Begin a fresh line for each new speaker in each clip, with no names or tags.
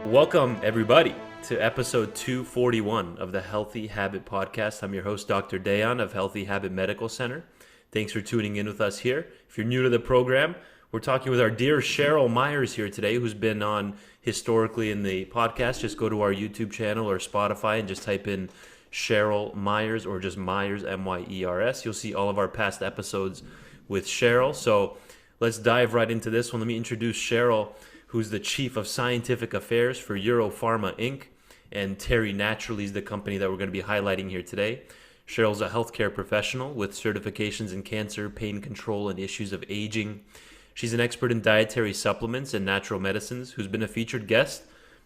Welcome, everybody, to episode 241 of the Healthy Habit Podcast. I'm your host, Dr. Dayan of Healthy Habit Medical Center. Thanks for tuning in with us here. If you're new to the program, we're talking with our dear Cheryl Myers here today, who's been on historically in the podcast. Just go to our YouTube channel or Spotify and just type in Cheryl Myers or just Myers, M-Y-E-R-S. You'll see all of our past episodes with Cheryl. So let's dive right into this one. Let me introduce Cheryl, who's the Chief of Scientific Affairs for EuroPharma, Inc., and Terry Naturally is the company that we're going to be highlighting here today. Cheryl's a healthcare professional with certifications in cancer, pain control, and issues of aging. She's an expert in dietary supplements and natural medicines who's been a featured guest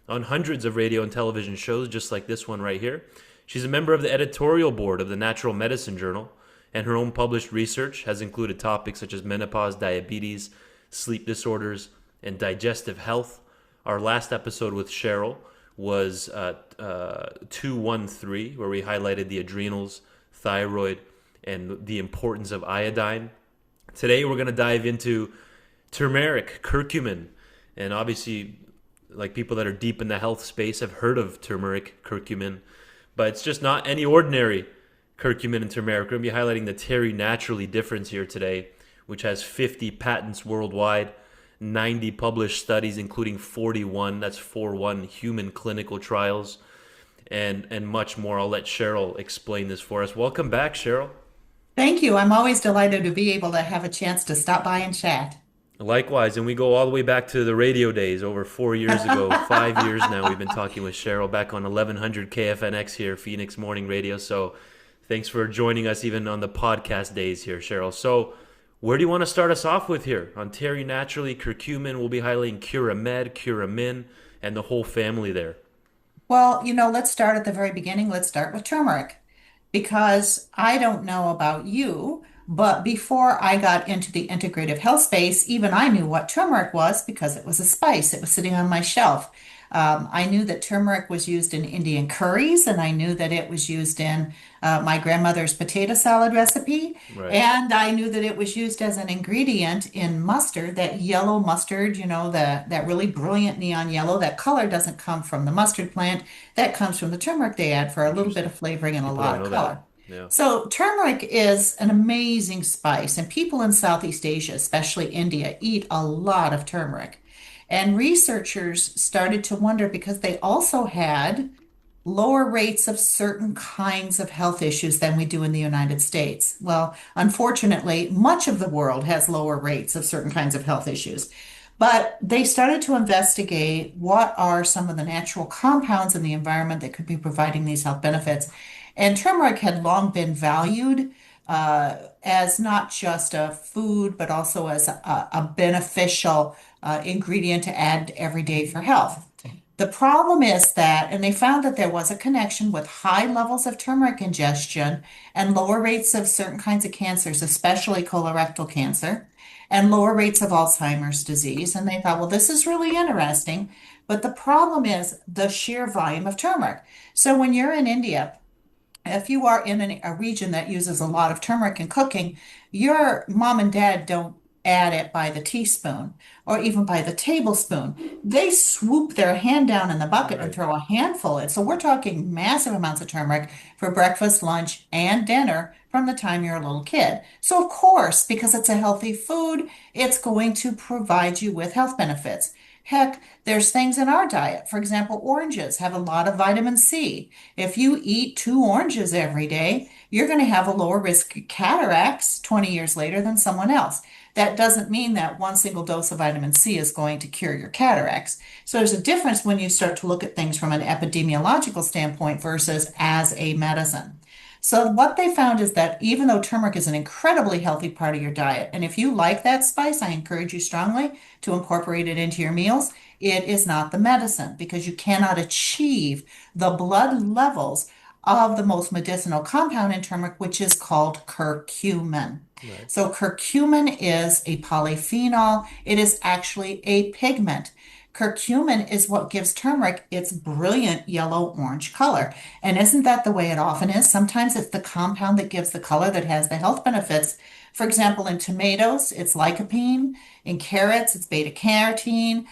on hundreds of radio and television shows, just like this one right here. She's a member of the editorial board of the Natural Medicine Journal, and her own published research has included topics such as menopause, diabetes, sleep disorders, and digestive health. Our last episode with Cheryl was 213, where we highlighted the adrenals, thyroid, and the importance of iodine. Today we're going to dive into turmeric, curcumin, and obviously, like people that are deep in the health space have heard of turmeric, curcumin, but it's just not any ordinary curcumin and turmeric. We're going to be highlighting the Terry Naturally difference here today, which has 50 patents worldwide, 90 published studies, including 41, that's 41 human clinical trials, and much more. I'll let Cheryl explain this for us. Welcome back, Cheryl.
Thank you. I'm always delighted to be able to have a chance to stop by and chat.
Likewise, and we go all the way back to the radio days over 4 years ago, 5 years now. We've been talking with Cheryl back on 1100 KFNX here, Phoenix Morning Radio. So thanks for joining us even on the podcast days here, Cheryl. So where do you want to start us off with here? On Terry Naturally, curcumin, we'll be highlighting CuraMed, Curamin, and the whole family there.
Well, let's start at the very beginning. Let's start with turmeric because I don't know about you, but before I got into the integrative health space, even I knew what turmeric was because it was a spice. It was sitting on my shelf. I knew that turmeric was used in Indian curries, and I knew that it was used in my grandmother's potato salad recipe.
Right.
And I knew that it was used as an ingredient in mustard, that yellow mustard, that really brilliant neon yellow. That color doesn't come from the mustard plant. That comes from the turmeric they add for a little bit
Interesting.
of flavoring and a
People don't
lot
know
of
that.
color.
Yeah.
So turmeric is an amazing spice, and people in Southeast Asia, especially India, eat a lot of turmeric. And researchers started to wonder because they also had lower rates of certain kinds of health issues than we do in the United States. Well, unfortunately, much of the world has lower rates of certain kinds of health issues. But they started to investigate what are some of the natural compounds in the environment that could be providing these health benefits. And turmeric had long been valued as not just a food, but also as a beneficial ingredient to add every day for health. The problem is that, and they found that there was a connection with high levels of turmeric ingestion and lower rates of certain kinds of cancers, especially colorectal cancer, and lower rates of Alzheimer's disease. And they thought, well, this is really interesting. But the problem is the sheer volume of turmeric. So when you're in India, if you are in a region that uses a lot of turmeric in cooking, your mom and dad don't add it by the teaspoon or even by the tablespoon. They swoop their hand down in the bucket and
Right.
throw a handful in. So we're talking massive amounts of turmeric for breakfast, lunch, and dinner from the time you're a little kid. So of course, because it's a healthy food, it's going to provide you with health benefits. Heck, there's things in our diet. For example, oranges have a lot of vitamin C. If you eat two oranges every day, you're going to have a lower risk of cataracts 20 years later than someone else. That doesn't mean that one single dose of vitamin C is going to cure your cataracts. So there's a difference when you start to look at things from an epidemiological standpoint versus as a medicine. So what they found is that even though turmeric is an incredibly healthy part of your diet, and if you like that spice, I encourage you strongly to incorporate it into your meals. It is not the medicine because you cannot achieve the blood levels of the most medicinal compound in turmeric, which is called curcumin.
Right.
So curcumin is a polyphenol. It is actually a pigment. Curcumin is what gives turmeric its brilliant yellow-orange color. And isn't that the way it often is? Sometimes it's the compound that gives the color that has the health benefits. For example, in tomatoes, it's lycopene. In carrots, it's beta carotene.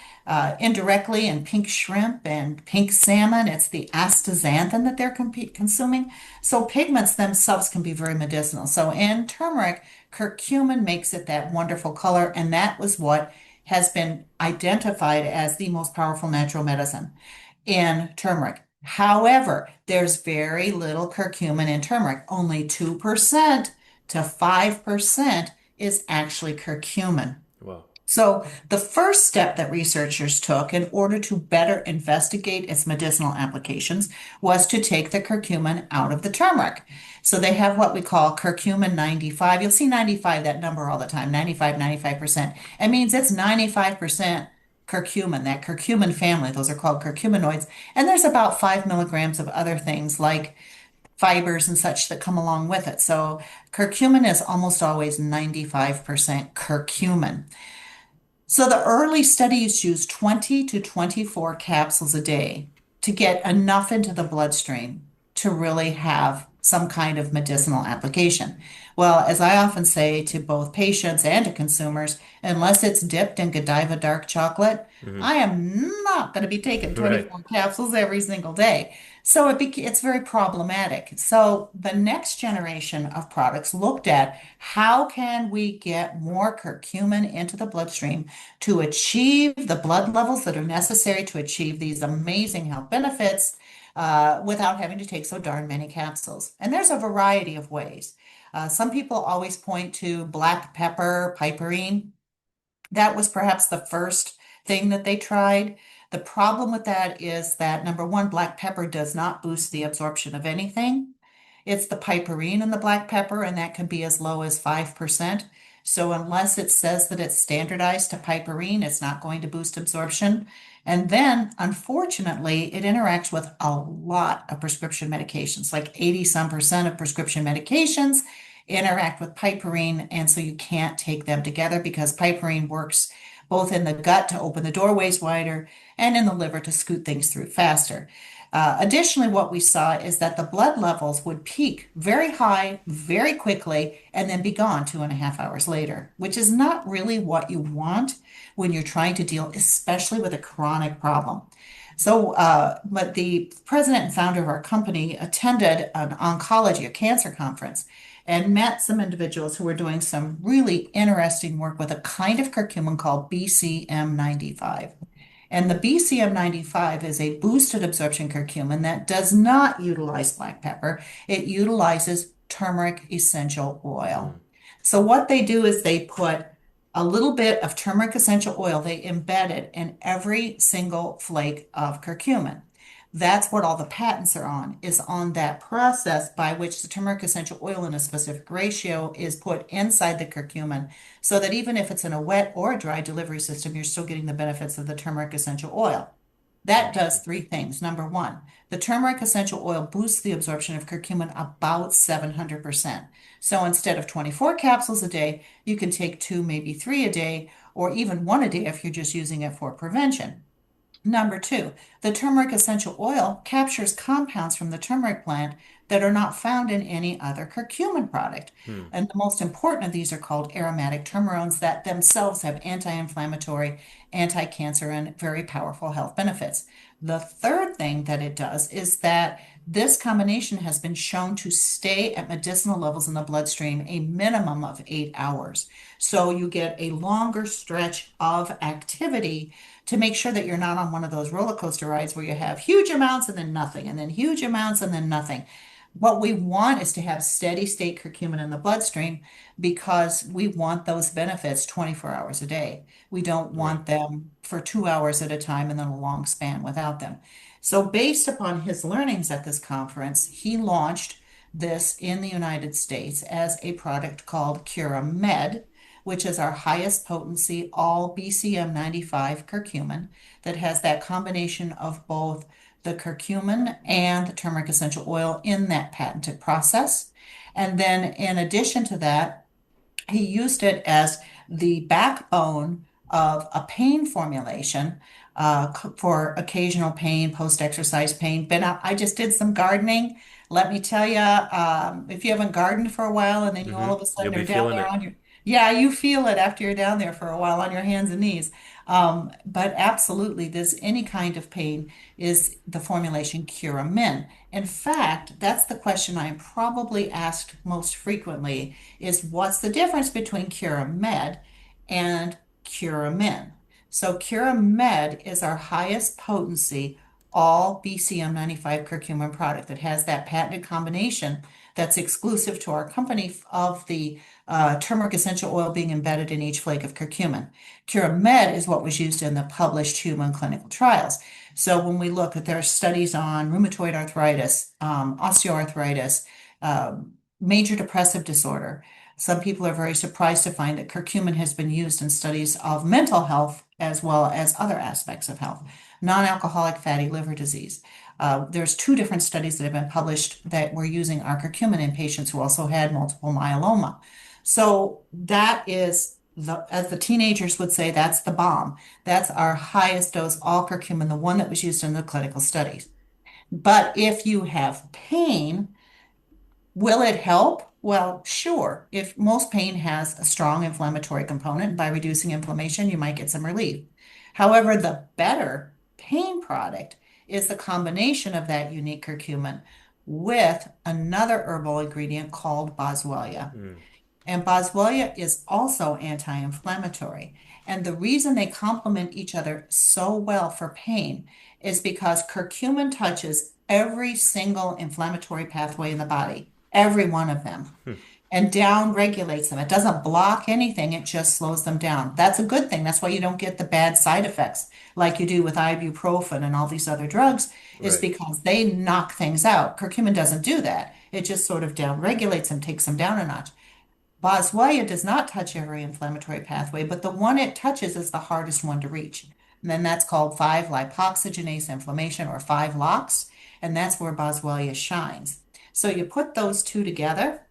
Indirectly, in pink shrimp and pink salmon, it's the astaxanthin that they're consuming. So pigments themselves can be very medicinal. So in turmeric, curcumin makes it that wonderful color, and that was what has been identified as the most powerful natural medicine in turmeric. However, there's very little curcumin in turmeric. Only 2% to 5% is actually curcumin.
Wow.
So, the first step that researchers took in order to better investigate its medicinal applications was to take the curcumin out of the turmeric. So, they have what we call curcumin 95. You'll see 95, that number all the time, 95, 95%. It means it's 95% curcumin, that curcumin family. Those are called curcuminoids. And there's about 5 milligrams of other things like fibers and such that come along with it. So, curcumin is almost always 95% curcumin. So the early studies used 20 to 24 capsules a day to get enough into the bloodstream to really have some kind of medicinal application. Well, as I often say to both patients and to consumers, unless it's dipped in Godiva dark chocolate,
Hmm.
I am not going to be taking
Right.
24 capsules every single day. So it's very problematic. So the next generation of products looked at how can we get more curcumin into the bloodstream to achieve the blood levels that are necessary to achieve these amazing health benefits without having to take so darn many capsules. And there's a variety of ways. Some people always point to black pepper, piperine. That was perhaps the first thing that they tried. The problem with that is that number one, black pepper does not boost the absorption of anything. It's the piperine in the black pepper, and that can be as low as 5%. So unless it says that it's standardized to piperine, it's not going to boost absorption. And then, unfortunately, it interacts with a lot of prescription medications, like 80 some percent of prescription medications interact with piperine. And so you can't take them together because piperine works both in the gut to open the doorways wider and in the liver to scoot things through faster. Additionally, what we saw is that the blood levels would peak very high very quickly and then be gone 2.5 hours later, which is not really what you want when you're trying to deal, especially with a chronic problem. So, but the president and founder of our company attended an oncology, a cancer conference, and met some individuals who were doing some really interesting work with a kind of curcumin called BCM95. And the BCM95 is a boosted absorption curcumin that does not utilize black pepper. It utilizes turmeric essential oil.
Mm.
So what they do is they put a little bit of turmeric essential oil, they embed it in every single flake of curcumin. That's what all the patents are on, is on that process by which the turmeric essential oil in a specific ratio is put inside the curcumin so that even if it's in a wet or a dry delivery system, you're still getting the benefits of the turmeric essential oil. That does
Interesting.
three things. Number one, the turmeric essential oil boosts the absorption of curcumin about 700%. So instead of 24 capsules a day, you can take two, maybe three a day, or even one a day if you're just using it for prevention. Number two, the turmeric essential oil captures compounds from the turmeric plant that are not found in any other curcumin product.
Hmm.
And the most important of these are called aromatic turmerones that themselves have anti-inflammatory, anti-cancer, and very powerful health benefits. The third thing that it does is that this combination has been shown to stay at medicinal levels in the bloodstream a minimum of 8 hours. So you get a longer stretch of activity to make sure that you're not on one of those roller coaster rides where you have huge amounts and then nothing, and then huge amounts and then nothing. What we want is to have steady state curcumin in the bloodstream because we want those benefits 24 hours a day. We don't
Right.
want them for 2 hours at a time and then a long span without them. So, based upon his learnings at this conference, he launched this in the United States as a product called CuraMed, which is our highest potency all BCM 95 curcumin that has that combination of both the curcumin and the turmeric essential oil in that patented process. And then in addition to that, he used it as the backbone of a pain formulation for occasional pain, post-exercise pain. I just did some gardening. Let me tell you, if you haven't gardened for a while and then you all of a
You'll
sudden
be
are down
feeling
there
it.
on your, yeah, you feel it after you're down there for a while on your hands and knees. But absolutely, this any kind of pain is the formulation Curamin. In fact, that's the question I am probably asked most frequently is what's the difference between CuraMed and Curamin? So CuraMed is our highest potency all BCM95 curcumin product that has that patented combination that's exclusive to our company of the turmeric essential oil being embedded in each flake of curcumin. CuraMed is what was used in the published human clinical trials. So when we look at their studies on rheumatoid arthritis, osteoarthritis, major depressive disorder, some people are very surprised to find that curcumin has been used in studies of mental health as well as other aspects of health, non-alcoholic fatty liver disease. There's two different studies that have been published that were using our curcumin in patients who also had multiple myeloma. So that is as the teenagers would say, that's the bomb. That's our highest dose, all curcumin, the one that was used in the clinical studies. But if you have pain, will it help? Well, sure. If most pain has a strong inflammatory component, by reducing inflammation, you might get some relief. However, the better pain product is the combination of that unique curcumin with another herbal ingredient called boswellia.
Mm.
And boswellia is also anti-inflammatory. And the reason they complement each other so well for pain is because curcumin touches every single inflammatory pathway in the body, every one of them, and down regulates them. It doesn't block anything, it just slows them down. That's a good thing. That's why you don't get the bad side effects like you do with ibuprofen and all these other drugs, is
Right.
because they knock things out. Curcumin doesn't do that. It just sort of down regulates them, takes them down a notch. Boswellia does not touch every inflammatory pathway, but the one it touches is the hardest one to reach. And then that's called 5-lipoxygenase inflammation or 5-LOX, and that's where Boswellia shines. So you put those two together,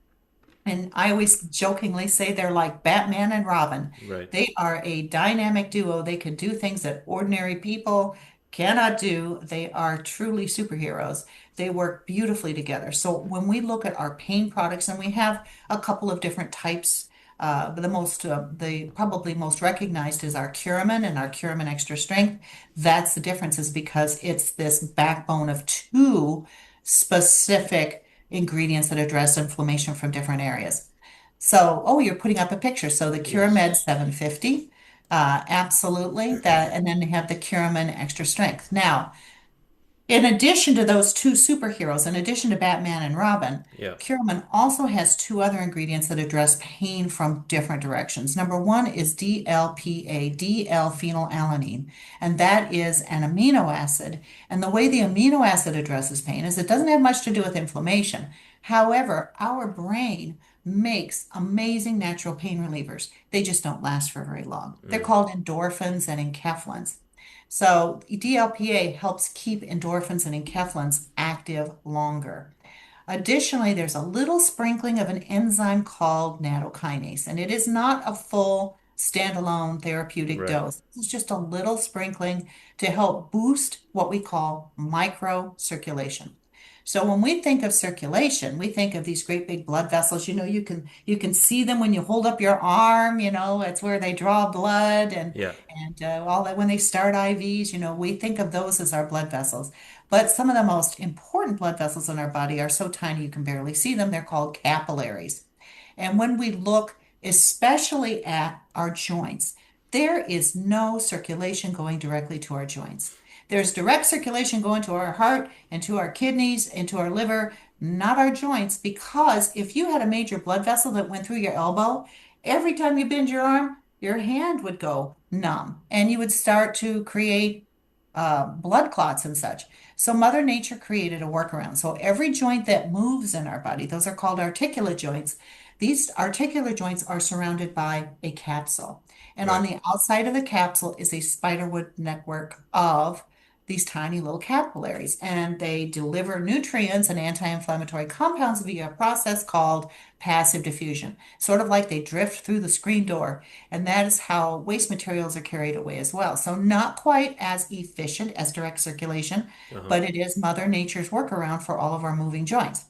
and I always jokingly say they're like Batman and Robin.
Right.
They are a dynamic duo. They can do things that ordinary people cannot do. They are truly superheroes. They work beautifully together. So when we look at our pain products, and we have a couple of different types, but the probably most recognized is our Curamin and our Curamin Extra Strength. That's the difference, is because it's this backbone of two specific ingredients that address inflammation from different areas. So, oh, you're putting up a picture. So the
Yes.
CuraMed 750, absolutely. That, and then they have the Curamin Extra Strength. Now, in addition to those two superheroes, in addition to Batman and Robin,
Yeah.
Curcumin also has two other ingredients that address pain from different directions. Number one is DLPA, D-L-phenylalanine, and that is an amino acid. And the way the amino acid addresses pain is it doesn't have much to do with inflammation. However, our brain makes amazing natural pain relievers. They just don't last for very long. They're
Mm.
called endorphins and enkephalins. So DLPA helps keep endorphins and enkephalins active longer. Additionally, there's a little sprinkling of an enzyme called nattokinase, and it is not a full standalone therapeutic
Right.
dose. It's just a little sprinkling to help boost what we call microcirculation. So when we think of circulation, we think of these great big blood vessels. You can see them when you hold up your arm, it's where they draw blood
Yeah.
and all that when they start IVs, we think of those as our blood vessels. But some of the most important blood vessels in our body are so tiny you can barely see them. They're called capillaries. And when we look especially at our joints, there is no circulation going directly to our joints. There's direct circulation going to our heart and to our kidneys and to our liver, not our joints, because if you had a major blood vessel that went through your elbow, every time you bend your arm, your hand would go numb and you would start to create blood clots and such. So Mother Nature created a workaround. So every joint that moves in our body, those are called articular joints. These articular joints are surrounded by a capsule. And on
Right.
the outside of the capsule is a spiderweb network of these tiny little capillaries, and they deliver nutrients and anti-inflammatory compounds via a process called passive diffusion, sort of like they drift through the screen door. And that is how waste materials are carried away as well. So not quite as efficient as direct circulation,
Uh-huh.
but it is Mother Nature's workaround for all of our moving joints.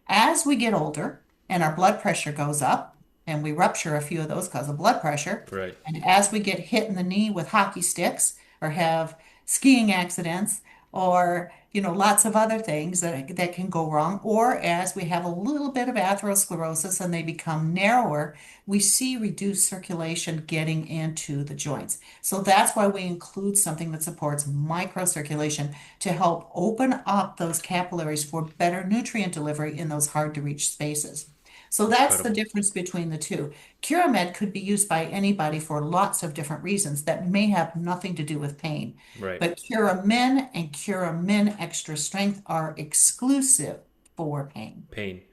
As we get older and our blood pressure goes up, and we rupture a few of those because of blood pressure,
Right.
and as we get hit in the knee with hockey sticks or have skiing accidents or lots of other things that can go wrong, or as we have a little bit of atherosclerosis and they become narrower, we see reduced circulation getting into the joints. So that's why we include something that supports microcirculation to help open up those capillaries for better nutrient delivery in those hard to reach spaces. So that's the
Incredible.
difference between the two. CuraMed could be used by anybody for lots of different reasons that may have nothing to do with pain.
Right.
But Curamin and Curamin Extra Strength are exclusive for pain.
Pain.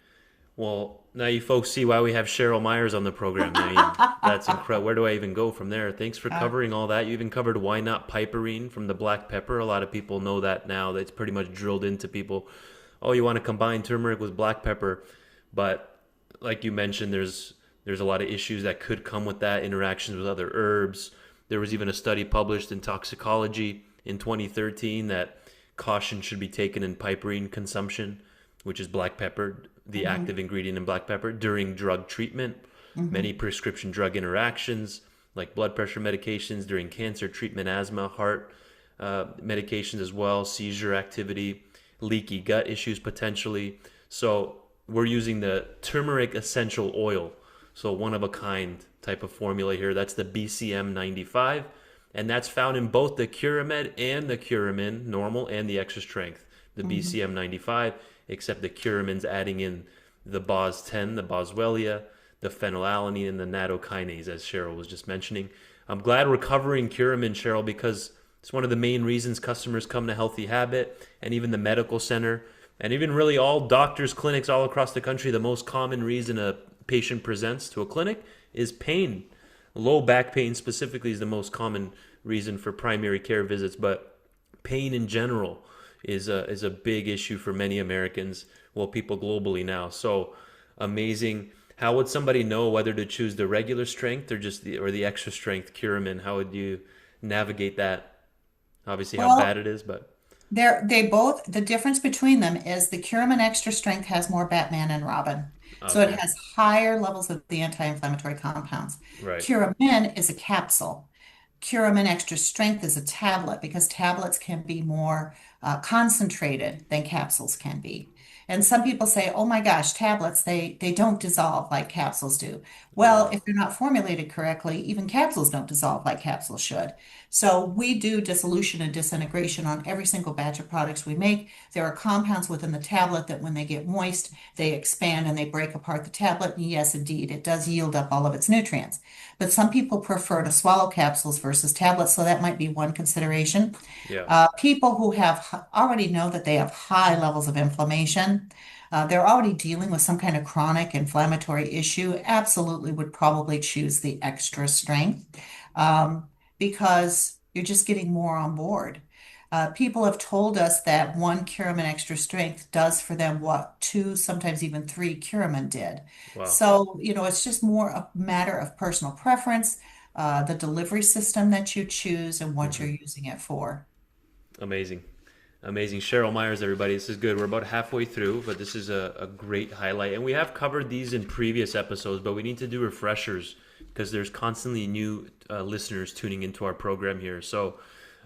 Well, now you folks see why we have Cheryl Myers on the program. I mean, that's incredible. Where do I even go from there? Thanks for
Uh,
covering all that. You even covered why not piperine from the black pepper. A lot of people know that now. That's pretty much drilled into people. Oh, you want to combine turmeric with black pepper, but like you mentioned, there's a lot of issues that could come with that, interactions with other herbs. There was even a study published in Toxicology in 2013 that caution should be taken in piperine consumption, which is black pepper, the
mhm,
active ingredient in black pepper, during drug treatment. Many
mhm.
prescription drug interactions, like blood pressure medications during cancer treatment, asthma, heart medications as well, seizure activity, leaky gut issues potentially. So we're using the turmeric essential oil, so one of a kind type of formula here. That's the BCM 95, and that's found in both the Curamed and the Curamin, normal and the extra strength. The
Mhm.
BCM 95, except the Curamin's adding in the BOS 10, the boswellia, the phenylalanine, and the nattokinase, as Cheryl was just mentioning. I'm glad we're covering Curamin, Cheryl, because it's one of the main reasons customers come to Healthy Habit and even the medical center and even really all doctors' clinics all across the country. The most common reason a patient presents to a clinic is pain. Low back pain specifically is the most common reason for primary care visits, but pain in general is a big issue for many Americans, well, people globally now. So amazing. How would somebody know whether to choose the regular strength or just the extra strength Curamin? How would you navigate that? Obviously, how bad
Well,
it is, but
the difference between them is the Curamin Extra Strength has more Batman and Robin. So it
okay,
has higher levels of the anti-inflammatory compounds.
right,
Curamin is a capsule. Curamin Extra Strength is a tablet because tablets can be more concentrated than capsules can be. And some people say, oh my gosh, tablets, they don't dissolve like capsules do. Well,
uh,
if they're not formulated correctly, even capsules don't dissolve like capsules should. So we do dissolution and disintegration on every single batch of products we make. There are compounds within the tablet that when they get moist, they expand and they break apart the tablet. And yes, indeed, it does yield up all of its nutrients. But some people prefer to swallow capsules versus tablets, so that might be one consideration.
yeah,
People who have already know that they have high levels of inflammation, they're already dealing with some kind of chronic inflammatory issue, absolutely would probably choose the extra strength because you're just getting more on board. People have told us that one Curamin extra strength does for them what two, sometimes even three Curamin did.
wow,
So, it's just more a matter of personal preference, the delivery system that you choose, and what
hmm
you're using it for.
amazing. Amazing. Cheryl Myers, everybody. This is good. We're about halfway through, but this is a great highlight. And we have covered these in previous episodes, but we need to do refreshers because there's constantly new listeners tuning into our program here. So,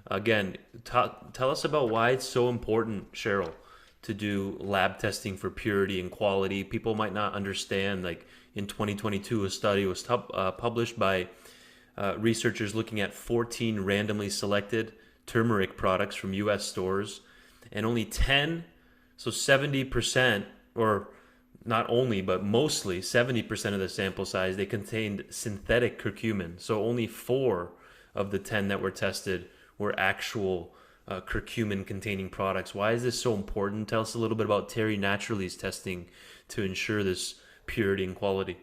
again, tell us about why it's so important, Cheryl, to do lab testing for purity and quality. People might not understand. Like in 2022, a study was published by researchers looking at 14 randomly selected turmeric products from U.S. stores, and only 10, so 70%, or not only, but mostly 70% of the sample size, they contained synthetic curcumin. So only 4 of the 10 that were tested were actual curcumin containing products. Why is this so important? Tell us a little bit about Terry Naturally's testing to ensure this purity and quality.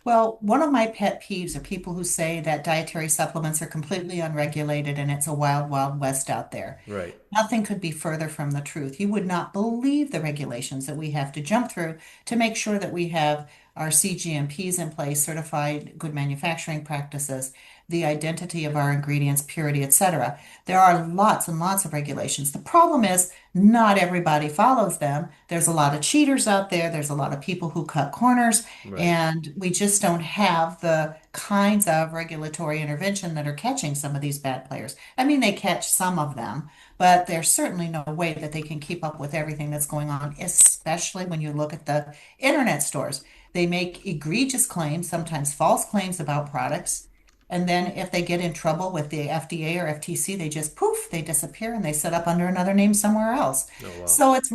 Well, one of my pet peeves are people who say that dietary supplements are completely unregulated and it's a wild, wild west out there.
Right.
Nothing could be further from the truth. You would not believe the regulations that we have to jump through to make sure that we have our CGMPs in place, certified good manufacturing practices, the identity of our ingredients, purity, etc. There are lots and lots of regulations. The problem is not everybody follows them. There's a lot of cheaters out there. There's a lot of people who cut corners.
Right.
And we just don't have the kinds of regulatory intervention that are catching some of these bad players. I mean, they catch some of them, but there's certainly no way that they can keep up with everything that's going on, especially when you look at the internet stores. They make egregious claims, sometimes false claims about products. And then if they get in trouble with the FDA or FTC, they just poof, they disappear and they set up under another name somewhere else.
Oh, wow.
So it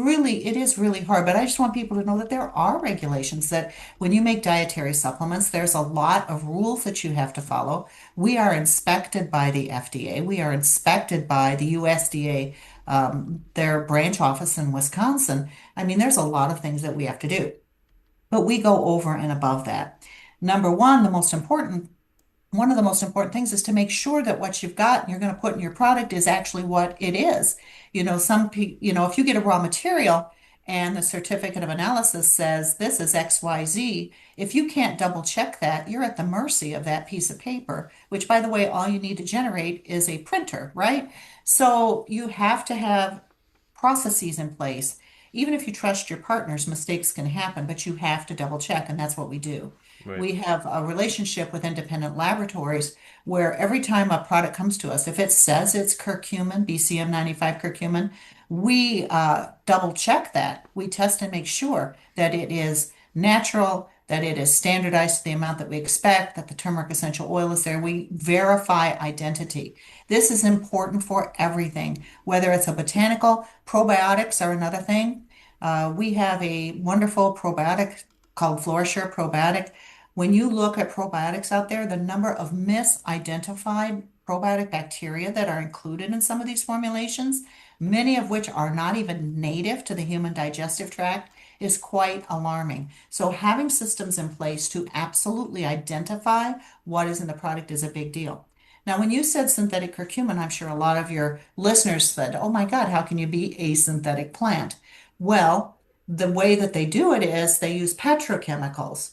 is really hard. But I just want people to know that there are regulations that when you make dietary supplements, there's a lot of rules that you have to follow. We are inspected by the FDA. We are inspected by the USDA, their branch office in Wisconsin. I mean, there's a lot of things that we have to do, but we go over and above that. Number one, the most important one of the most important things is to make sure that what you've got and you're going to put in your product is actually what it is. If you get a raw material and the certificate of analysis says this is XYZ, if you can't double check that, you're at the mercy of that piece of paper, which by the way, all you need to generate is a printer, right? So you have to have processes in place. Even if you trust your partners, mistakes can happen, but you have to double check, and that's what we do.
Right.
We have a relationship with independent laboratories where every time a product comes to us, if it says it's curcumin, BCM 95 curcumin, we double check that. We test and make sure that it is natural, that it is standardized to the amount that we expect, that the turmeric essential oil is there. We verify identity. This is important for everything, whether it's a botanical, probiotics are another thing. We have a wonderful probiotic called FloraSure Probiotic. When you look at probiotics out there, the number of misidentified probiotic bacteria that are included in some of these formulations, many of which are not even native to the human digestive tract, is quite alarming. So having systems in place to absolutely identify what is in the product is a big deal. Now, when you said synthetic curcumin, I'm sure a lot of your listeners said, oh my God, how can you be a synthetic plant? Well, the way that they do it is they use petrochemicals.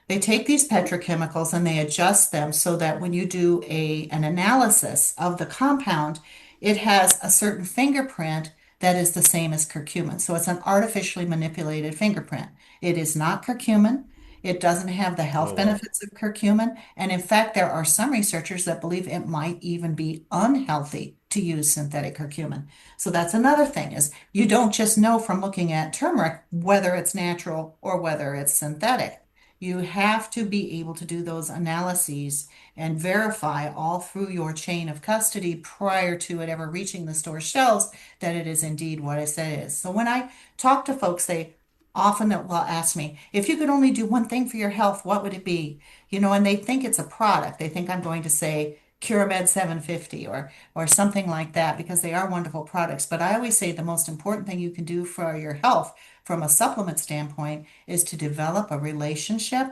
They take these petrochemicals and they adjust them so that when you do an analysis of the compound, it has a certain fingerprint that is the same as curcumin. So it's an artificially manipulated fingerprint. It is not curcumin. It doesn't have the
Oh,
health
wow.
benefits of curcumin. And in fact, there are some researchers that believe it might even be unhealthy to use synthetic curcumin. So that's another thing is you don't just know from looking at turmeric whether it's natural or whether it's synthetic. You have to be able to do those analyses and verify all through your chain of custody prior to it ever reaching the store shelves that it is indeed what it says. So when I talk to folks, they often will ask me, if you could only do one thing for your health, what would it be? And they think it's a product. They think I'm going to say Curamed 750 or something like that because they are wonderful products. But I always say the most important thing you can do for your health from a supplement standpoint is to develop a relationship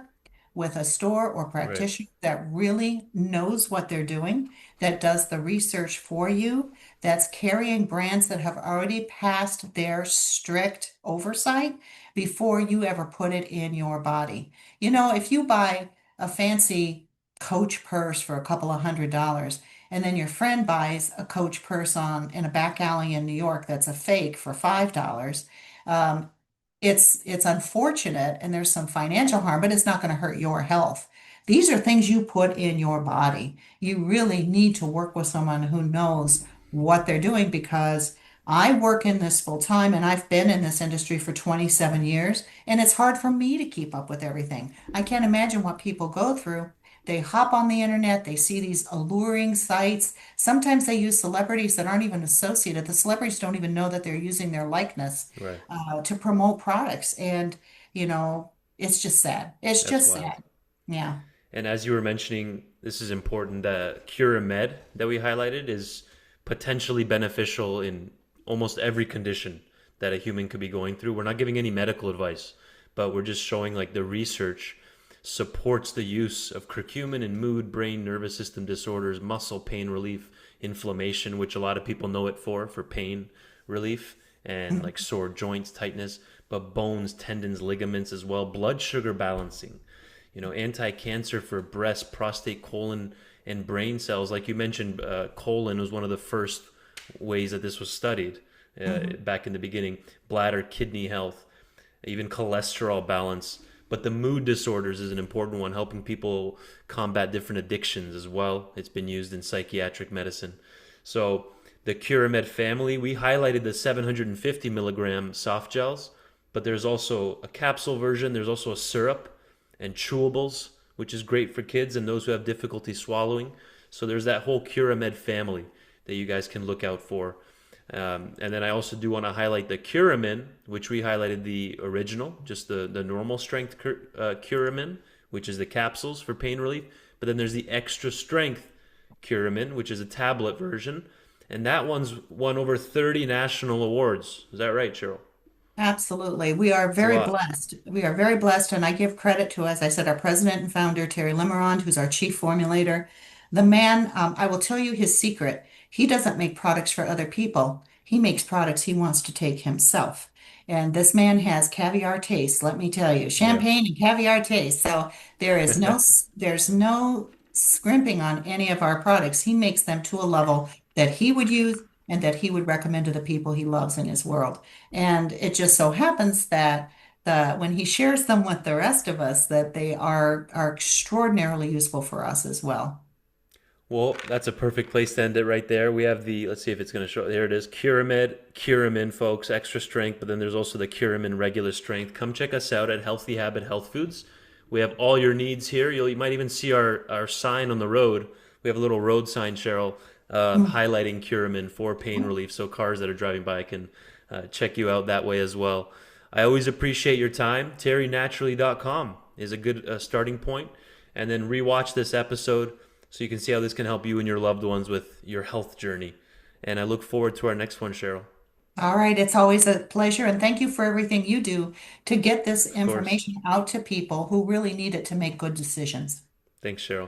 with a store or
Right.
practitioner that really knows what they're doing, that does the research for you, that's carrying brands that have already passed their strict oversight before you ever put it in your body. If you buy a fancy Coach purse for a couple of $100, and then your friend buys a Coach purse in a back alley in New York that's a fake for $5, um, it's unfortunate and there's some financial harm, but it's not going to hurt your health. These are things you put in your body. You really need to work with someone who knows what they're doing because I work in this full time and I've been in this industry for 27 years, and it's hard for me to keep up with everything. I can't imagine what people go through. They hop on the internet, they see these alluring sites. Sometimes they use celebrities that aren't even associated. The celebrities don't even know that they're using their likeness
Right.
to promote products. And, it's just sad. It's
That's
just
wild.
sad. Yeah.
And as you were mentioning, this is important. CuraMed that we highlighted is potentially beneficial in almost every condition that a human could be going through. We're not giving any medical advice, but we're just showing like the research supports the use of curcumin in mood, brain, nervous system disorders, muscle pain relief, inflammation, which a lot of people know it for pain relief, and like sore joints, tightness, but bones, tendons, ligaments as well, blood sugar balancing, anti-cancer for breast, prostate, colon, and brain cells. Like you mentioned, colon was one of the first ways that this was studied
Mhm.
back in the beginning. Bladder, kidney health, even cholesterol balance. But the mood disorders is an important one, helping people combat different addictions as well. It's been used in psychiatric medicine. So the CuraMed family, we highlighted the 750 milligram soft gels, but there's also a capsule version. There's also a syrup and chewables, which is great for kids and those who have difficulty swallowing. So there's that whole CuraMed family that you guys can look out for. And then I also do want to highlight the Curamin, which we highlighted the original, just the normal strength Curamin, which is the capsules for pain relief. But then there's the extra strength Curamin, which is a tablet version. And that one's won over 30 national awards. Is that right, Cheryl?
Absolutely. We are
It's a
very
lot.
blessed. We are very blessed. And I give credit to, as I said, our president and founder, Terry Limerond, who's our chief formulator. The man, I will tell you his secret. He doesn't make products for other people. He makes products he wants to take himself. And this man has caviar taste, let me tell you,
Yeah.
champagne and caviar taste. So there's no scrimping on any of our products. He makes them to a level that he would use and that he would recommend to the people he loves in his world. And it just so happens that when he shares them with the rest of us, that they are extraordinarily useful for us as well.
Well, that's a perfect place to end it right there. We have let's see if it's going to show. There it is. Curamed, Curamin, folks, extra strength, but then there's also the Curamin regular strength. Come check us out at Healthy Habit Health Foods. We have all your needs here. You might even see our sign on the road. We have a little road sign, Cheryl, highlighting Curamin for pain relief, so cars that are driving by can check you out that way as well. I always appreciate your time. TerryNaturally.com is a good starting point. And then rewatch this episode so you can see how this can help you and your loved ones with your health journey. And I look forward to our next one, Cheryl.
All right, it's always a pleasure, and thank you for everything you do to get this
Of course.
information out to people who really need it to make good decisions.
Thanks, Cheryl.